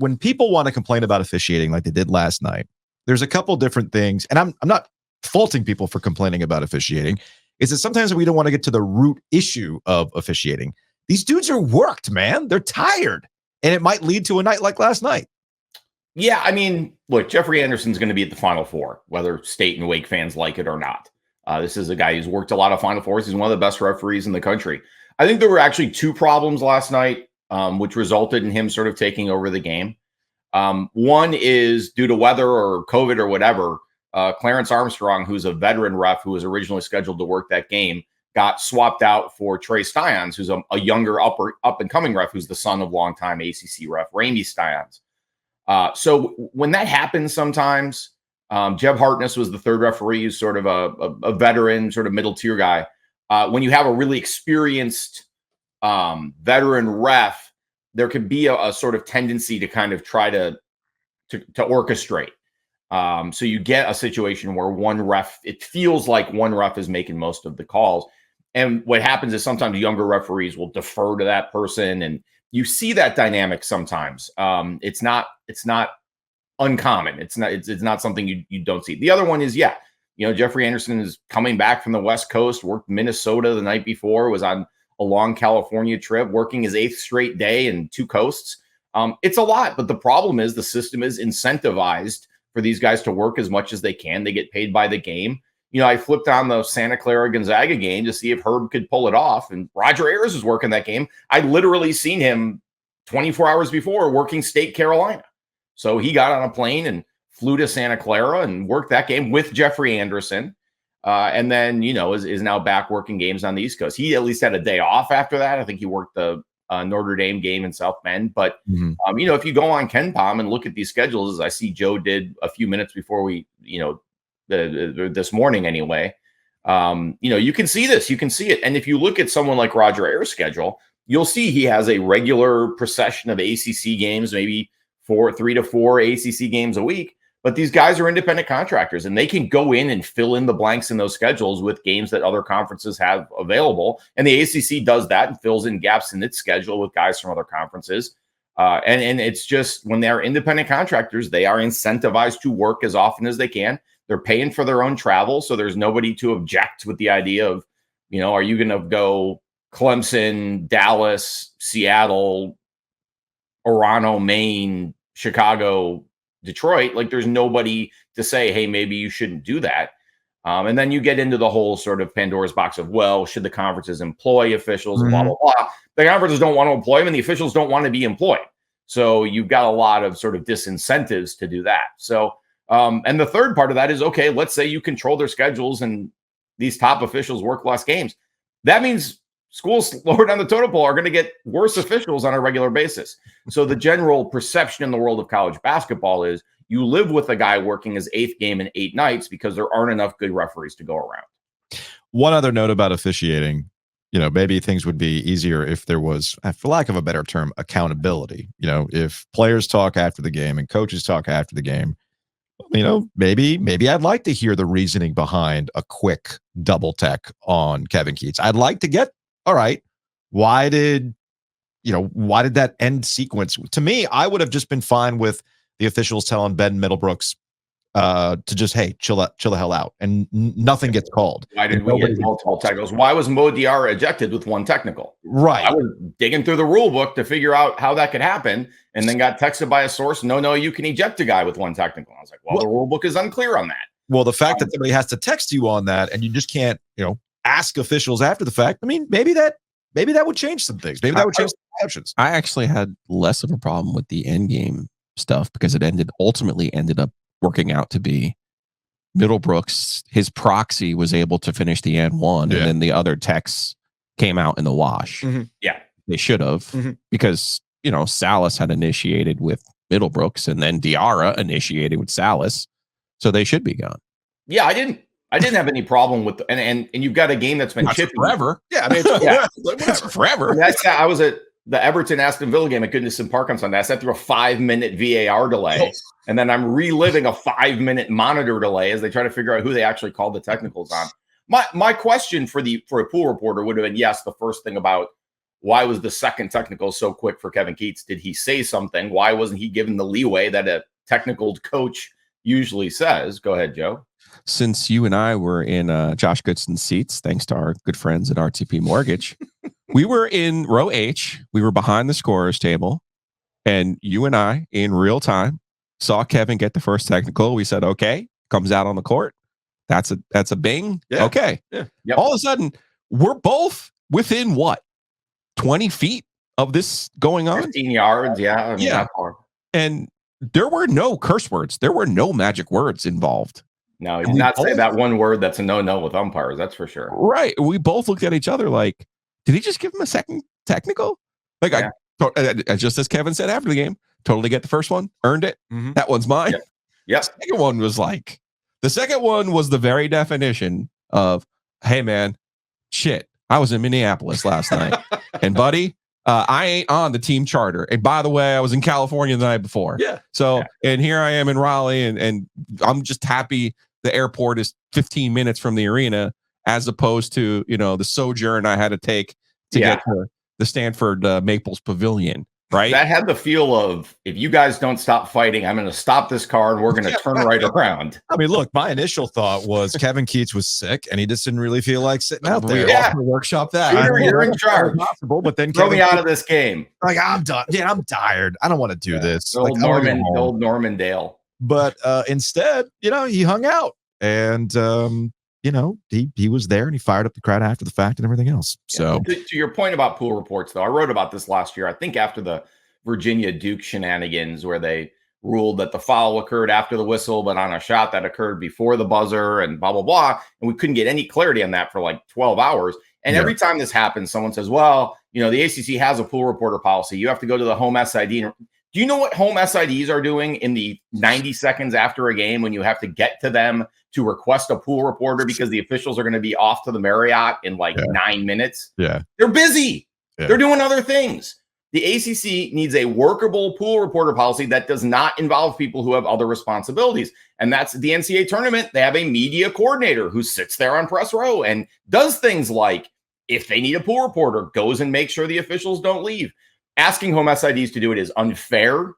when people want to complain about officiating like they did last night, there's a couple different things, and I'm not faulting people for complaining about officiating. Is that sometimes we don't want to get to the root issue of officiating. These dudes are worked, man. They're tired, and it might lead to a night like last night. Yeah, I mean, look, Jeffrey Anderson's going to be at the Final Four, whether State and Wake fans like it or not. This is a guy who's worked a lot of Final Fours. He's one of the best referees in the country. I think there were actually two problems last night, which resulted in him sort of taking over the game. One is due to weather or COVID or whatever. Clarence Armstrong, who's a veteran ref who was originally scheduled to work that game, got swapped out for Trey Stions, who's a younger up-and-coming ref who's the son of longtime ACC ref Randy Stions. So when that happens sometimes, Jeb Hartness was the third referee, who's sort of a veteran, sort of middle-tier guy. When you have a really experienced veteran ref, there could be a sort of tendency to kind of try to orchestrate. So you get a situation where it feels like one ref is making most of the calls. And what happens is sometimes younger referees will defer to that person. And you see that dynamic sometimes. It's not uncommon. It's not something you don't see. The other one is, Jeffrey Anderson is coming back from the West Coast, worked Minnesota the night before, was on a long California trip, working his 8th straight day in 2 coasts. It's a lot, but the problem is the system is incentivized for these guys to work as much as they can. They get paid by the game. I flipped on the Santa Clara Gonzaga game to see if Herb could pull it off, and Roger Ayers was working that game. I'd literally seen him 24 hours before working State Carolina. So he got on a plane and flew to Santa Clara and worked that game with Jeffrey Anderson. And then, is now back working games on the East Coast. He at least had a day off after that. I think he worked the Notre Dame game in South Bend. But, if you go on KenPom and look at these schedules, as I see Joe did a few minutes before we, this morning anyway, you can see this. You can see it. And if you look at someone like Roger Ayers' schedule, you'll see he has a regular procession of ACC games, maybe 3 to 4 ACC games a week. But these guys are independent contractors, and they can go in and fill in the blanks in those schedules with games that other conferences have available. And the ACC does that and fills in gaps in its schedule with guys from other conferences. And it's just, when they're independent contractors, they are incentivized to work as often as they can. They're paying for their own travel, so there's nobody to object with the idea of, are you going to go Clemson, Dallas, Seattle, Orlando, Maine, Chicago, Detroit? Like, there's nobody to say, hey, maybe you shouldn't do that. And then you get into the whole sort of Pandora's box of, well, should the conferences employ officials and blah, blah, blah. The conferences don't want to employ them, and the officials don't want to be employed. So you've got a lot of sort of disincentives to do that. So, and the third part of that is, okay, let's say you control their schedules and these top officials work less games. That means schools lower down the totem pole are going to get worse officials on a regular basis. So the general perception in the world of college basketball is you live with a guy working his 8th game in 8 nights because there aren't enough good referees to go around. One other note about officiating, maybe things would be easier if there was, for lack of a better term, accountability. If players talk after the game and coaches talk after the game, maybe I'd like to hear the reasoning behind a quick double tech on Kevin Keatts. I'd like to get, all right, why did that end sequence? To me, I would have just been fine with the officials telling Ben Middlebrooks to just, hey, chill the hell out, and nothing gets called. Why did we get multiple technicals? Why was Mo Diarra ejected with 1 technical? Right. I was digging through the rule book to figure out how that could happen, and then got texted by a source, no, you can eject a guy with 1 technical. I was like, well, the rule book is unclear on that. Well, the fact that somebody has to text you on that, and you just can't, ask officials after the fact. I mean, maybe that would change some things. Maybe that would change some options. I actually had less of a problem with the end game stuff because it ultimately ended up working out to be Middlebrooks. His proxy was able to finish the N1, and then the other techs came out in the wash. Mm-hmm. Yeah, they should have, because Salas had initiated with Middlebrooks, and then Diarra initiated with Salas, so they should be gone. Yeah, I didn't have any problem with, and you've got a game that's been chipping forever. Yeah, I mean, it's forever. I mean, I was at the Everton Aston Villa game at Goodison Park on Sunday. I sat through a 5-minute VAR delay, and then I'm reliving a 5-minute monitor delay as they try to figure out who they actually called the technicals on. My question for a pool reporter would have been, yes, the first thing about why was the second technical so quick for Kevin Keats? Did he say something? Why wasn't he given the leeway that a technical coach usually says? Go ahead, Joe. Since you and I were in Josh Goodson's seats, thanks to our good friends at RTP Mortgage, we were in row H. We were behind the scorer's table, and you and I, in real time, saw Kevin get the first technical. We said, "Okay," comes out on the court. That's a bing. Yeah. Okay. Yeah. Yep. All of a sudden, we're both within what, 20 feet of this going on? 15 yards. Yeah. I mean, Yeah. And there were no curse words. There were no magic words involved. No, he did not say that one word that's a no-no with umpires. That's for sure. Right. We both looked at each other like, did he just give him a second technical? Like, Yeah. I just as Kevin said after the game, totally get the first one, earned it. Mhm. That one's mine. Yep. The second one was the very definition of, hey, man, shit, I was in Minneapolis last night. And, buddy, I ain't on the team charter. And by the way, I was in California the night before. Yeah. So, and here I am in Raleigh, and I'm just happy the airport is 15 minutes from the arena, as opposed to, the sojourn I had to take to get to the Stanford Maples Pavilion. Right. That had the feel of, if you guys don't stop fighting, I'm going to stop this car and we're going to turn right around. I mean, look, my initial thought was Kevin Keats was sick and he just didn't really feel like sitting out there. Yeah. Workshop that. You're in charge. Possible, but then Throw Kevin me out of this game. Like, I'm done. Yeah, I'm tired. I don't want to do this. Old Norman Dale. But instead, he hung out and he was there and he fired up the crowd after the fact and everything else. So to your point about pool reports, though, I wrote about this last year. I think after the Virginia Duke shenanigans, where they ruled that the foul occurred after the whistle, but on a shot that occurred before the buzzer, and blah, blah, blah. And we couldn't get any clarity on that for like 12 hours. And every time this happens, someone says, well, the ACC has a pool reporter policy. You have to go to the home SID. Do you know what home SIDs are doing in the 90 seconds after a game when you have to get to them to request a pool reporter because the officials are going to be off to the Marriott in 9 minutes? Yeah. They're busy. Yeah. They're doing other things. The ACC needs a workable pool reporter policy that does not involve people who have other responsibilities. And that's the NCAA tournament. They have a media coordinator who sits there on press row and does things like, if they need a pool reporter, goes and makes sure the officials don't leave. Asking home SIDs to do it is unfair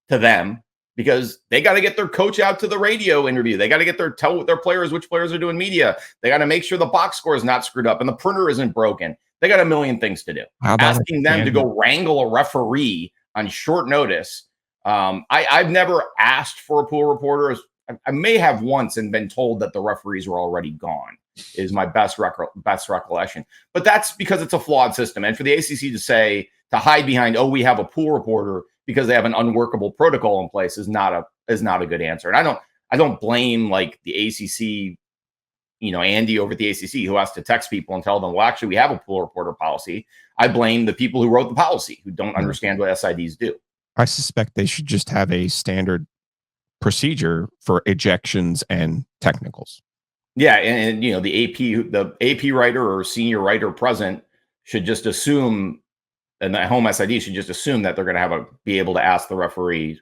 to them because they got to get their coach out to the radio interview. They got to tell their players which players are doing media. They got to make sure the box score is not screwed up and the printer isn't broken. They got a million things to do. Asking them to go wrangle a referee on short notice. I've never asked for a pool reporter. I may have once and been told that the referees were already gone, is my best recollection. But that's because it's a flawed system. And for the ACC to hide behind, we have a pool reporter because they have an unworkable protocol in place is not a good answer. And I don't blame like the ACC, Andy over at the ACC, who has to text people and tell them, well, actually, we have a pool reporter policy. I blame the people who wrote the policy who don't understand what SIDs do. I suspect they should just have a standard procedure for ejections and technicals. Yeah, and the AP writer or senior writer present should just assume, and the home SID should just assume that they're going to be able to ask the referee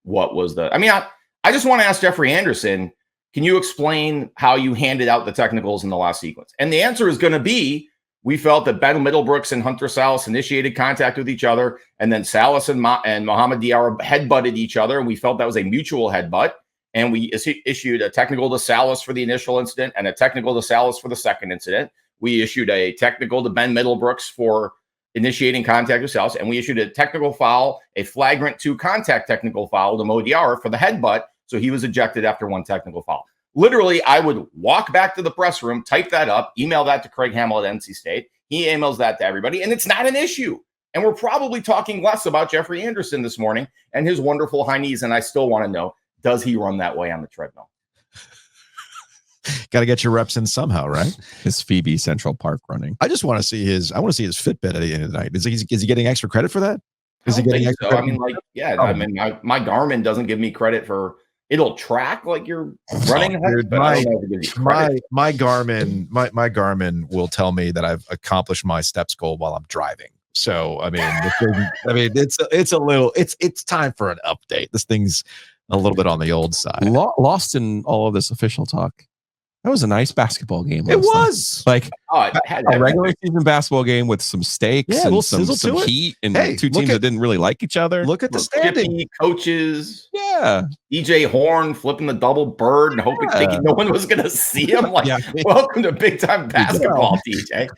what was the. I mean, I just want to ask Jeffrey Anderson, can you explain how you handed out the technicals in the last sequence? And the answer is going to be, we felt that Ben Middlebrooks and Hunter Salas initiated contact with each other, and then Salas and Mohamed Diarra headbutted each other, and we felt that was a mutual headbutt. And we issued a technical to Salas for the initial incident and a technical to Salas for the second incident. We issued a technical to Ben Middlebrooks for initiating contact with Salas, and we issued a technical foul, a flagrant 2 contact technical foul to Mo Diarra for the headbutt. So he was ejected after 1 technical foul. Literally, I would walk back to the press room, type that up, email that to Craig Hamill at NC State. He emails that to everybody, and it's not an issue. And we're probably talking less about Jeffrey Anderson this morning and his wonderful high knees. And I still want to know, does he run that way on the treadmill? Got to get your reps in somehow, right? His Phoebe Central Park running. I just want to see his Fitbit at the end of the night. Is he getting extra credit for that? Is he getting extra credit? I mean, my Garmin doesn't give me credit for. It'll track like you're running. Dude, my Garmin will tell me that I've accomplished my steps goal while I'm driving. So I mean, it's time for an update. This thing's a little bit on the old side. Lost in all of this official talk. That was a nice basketball game. It last night. was like it had a regular season basketball game with some stakes Yeah, a little and some sizzle to it. heat and Hey, two look teams at- that didn't really like each other. Look at the standing. Chippy, coaches, Yeah. EJ Horn flipping the double bird and hoping thinking no one was going to see him. Like, Yeah. welcome to big time basketball, TJ.